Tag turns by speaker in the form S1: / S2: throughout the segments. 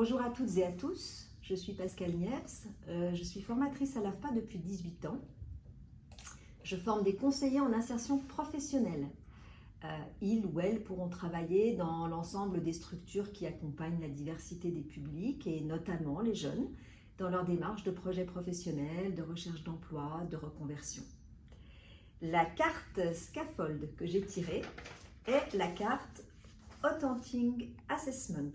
S1: Bonjour à toutes et à tous, je suis Pascale Niepce, je suis formatrice à l'AFPA depuis 18 ans. Je forme des conseillers en insertion professionnelle. Ils ou elles pourront travailler dans l'ensemble des structures qui accompagnent la diversité des publics et notamment les jeunes dans leur démarche de projet professionnel, de recherche d'emploi, de reconversion. La carte Scaffold que j'ai tirée est la carte Authentic Assessment.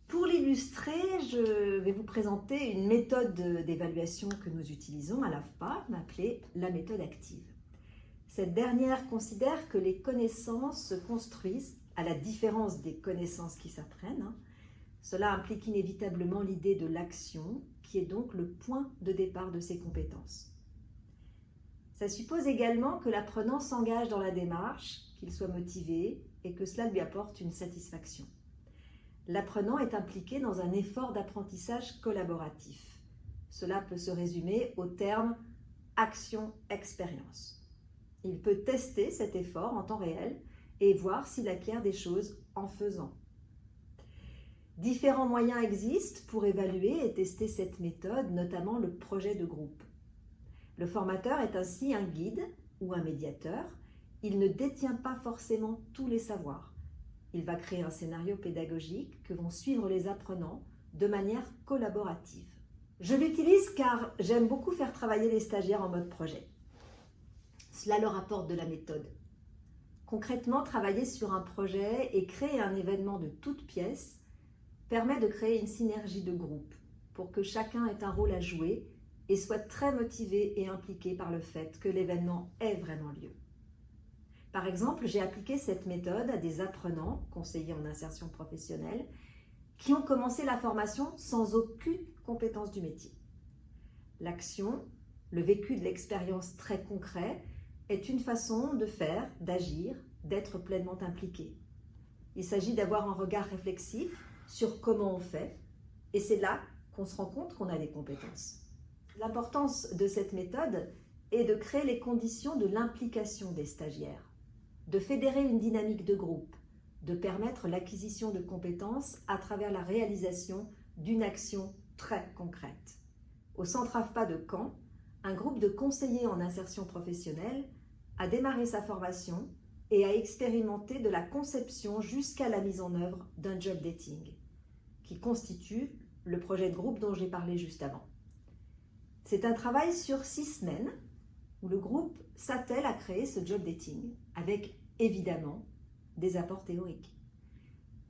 S1: Pour l'illustrer, je vais vous présenter une méthode d'évaluation que nous utilisons à l'AFPA, appelée la méthode active. Cette dernière considère que les connaissances se construisent, à la différence des connaissances qui s'apprennent. Cela implique inévitablement l'idée de l'action, qui est donc le point de départ de ces compétences. Ça suppose également que l'apprenant s'engage dans la démarche, qu'il soit motivé et que cela lui apporte une satisfaction. L'apprenant est impliqué dans un effort d'apprentissage collaboratif. Cela peut se résumer au terme action-expérience. Il peut tester cet effort en temps réel et voir s'il acquiert des choses en faisant. Différents moyens existent pour évaluer et tester cette méthode, notamment le projet de groupe. Le formateur est ainsi un guide ou un médiateur. Il ne détient pas forcément tous les savoirs. Il va créer un scénario pédagogique que vont suivre les apprenants de manière collaborative. Je l'utilise car j'aime beaucoup faire travailler les stagiaires en mode projet. Cela leur apporte de la méthode. Concrètement, travailler sur un projet et créer un événement de toutes pièces permet de créer une synergie de groupe pour que chacun ait un rôle à jouer et soit très motivé et impliqué par le fait que l'événement ait vraiment lieu. Par exemple, j'ai appliqué cette méthode à des apprenants, conseillers en insertion professionnelle, qui ont commencé la formation sans aucune compétence du métier. L'action, le vécu de l'expérience très concret, est une façon de faire, d'agir, d'être pleinement impliqué. Il s'agit d'avoir un regard réflexif sur comment on fait, et c'est là qu'on se rend compte qu'on a des compétences. L'importance de cette méthode est de créer les conditions de l'implication des stagiaires, de fédérer une dynamique de groupe, de permettre l'acquisition de compétences à travers la réalisation d'une action très concrète. Au centre AFPA de Caen, un groupe de conseillers en insertion professionnelle a démarré sa formation et a expérimenté de la conception jusqu'à la mise en œuvre d'un job dating, qui constitue le projet de groupe dont j'ai parlé juste avant. C'est un travail sur 6 semaines où le groupe s'attelle à créer ce job dating, avec évidemment des apports théoriques.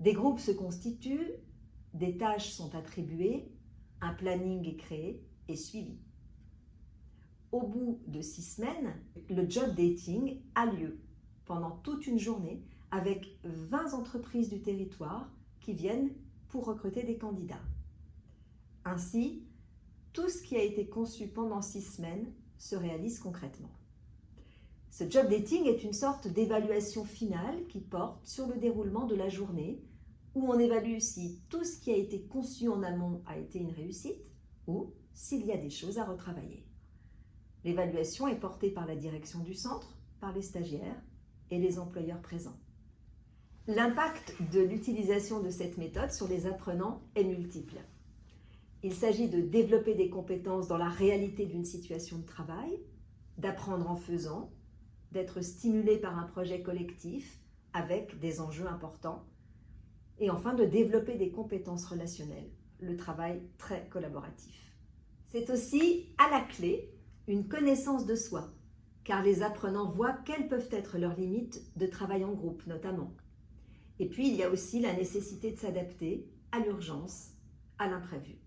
S1: Des groupes se constituent, des tâches sont attribuées, un planning est créé et suivi. Au bout de 6 semaines, le job dating a lieu pendant toute une journée avec 20 entreprises du territoire qui viennent pour recruter des candidats. Ainsi, tout ce qui a été conçu pendant 6 semaines se réalise concrètement. Ce job dating est une sorte d'évaluation finale qui porte sur le déroulement de la journée, où on évalue si tout ce qui a été conçu en amont a été une réussite ou s'il y a des choses à retravailler. L'évaluation est portée par la direction du centre, par les stagiaires et les employeurs présents. L'impact de l'utilisation de cette méthode sur les apprenants est multiple. Il s'agit de développer des compétences dans la réalité d'une situation de travail, d'apprendre en faisant, d'être stimulé par un projet collectif avec des enjeux importants, et enfin de développer des compétences relationnelles, le travail très collaboratif. C'est aussi, à la clé, une connaissance de soi, car les apprenants voient quelles peuvent être leurs limites de travail en groupe notamment. Et puis il y a aussi la nécessité de s'adapter à l'urgence, à l'imprévu.